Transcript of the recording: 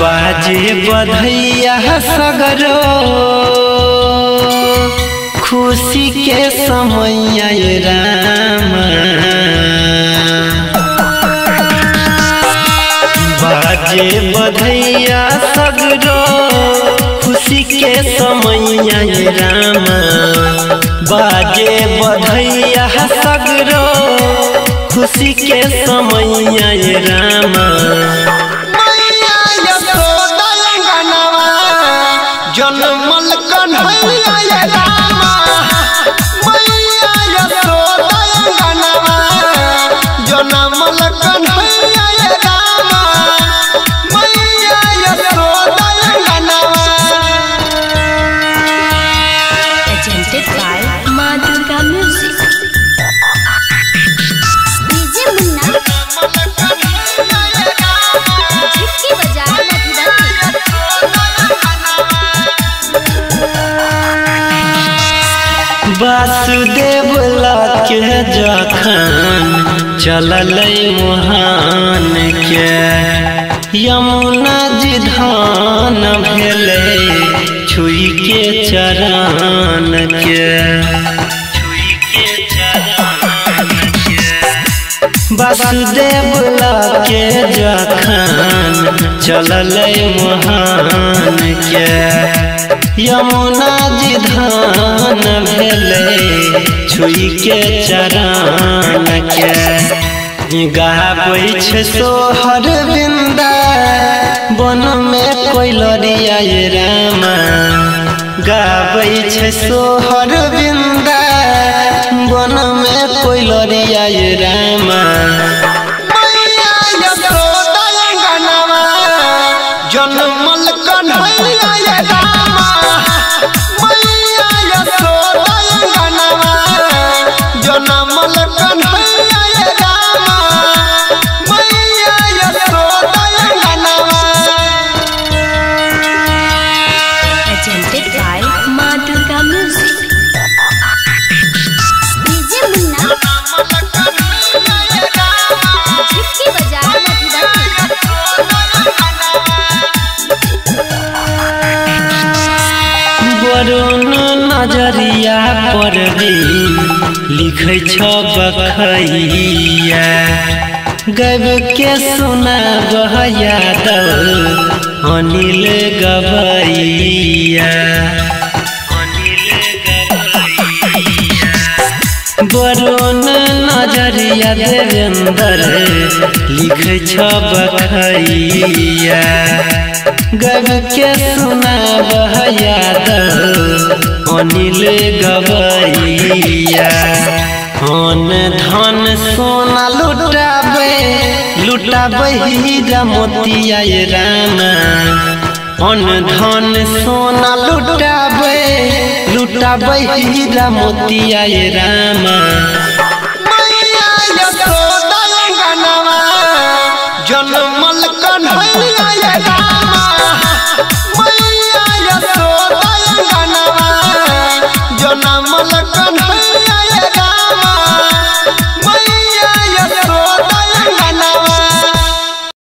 बाजे बधैया सगरो खुशी के समय राम बाजे बधैया सगरो खुशी के समय राम बाजे बधैया सगरो खुशी के समय राम जनमल कन्हैया रामा मैया यशोदा अंगनवा जनमल कन्हैया रामा मैया यशोदा अंगनवा। Presented by Ma Durga Music. DJ Munna झिटकी बजाए वासुदेव लाके जखन चलल मुहान के यमुना जी धान भेले छुई के चरण के वासुदेव लाके जखन चलल मुहान के यमुना जी धान भेले छुई के चरण के गाबै छै सोहर बिंदा बन में कोइलरिया रामा गाबै छै सोहर बिंदा बन में कोइलरिया रामा मैया यशोदा अंगनवा जनमल कन्हैया रामा मैया यशोदा अंगनवा जनमल कन्हैया रामा मैया यशोदा अंगनवा। Presented by Ma Durga Music. DJ Munna झिटकी बजाए वरुण नजरिया पर लिखै छ बखैया गब के सुना यादव अनिल गबैया वरुण नजरिया देवेंद्र लिखै छ बखैया गब के सुना यादव अनिल गबैया धन धन सोना लुटाबै हीरा मोतिया रामा अन धन सोना लुटाबै हीरा मोतिया रामा मैया यशोदा अंगनवा जनमल कन्हैया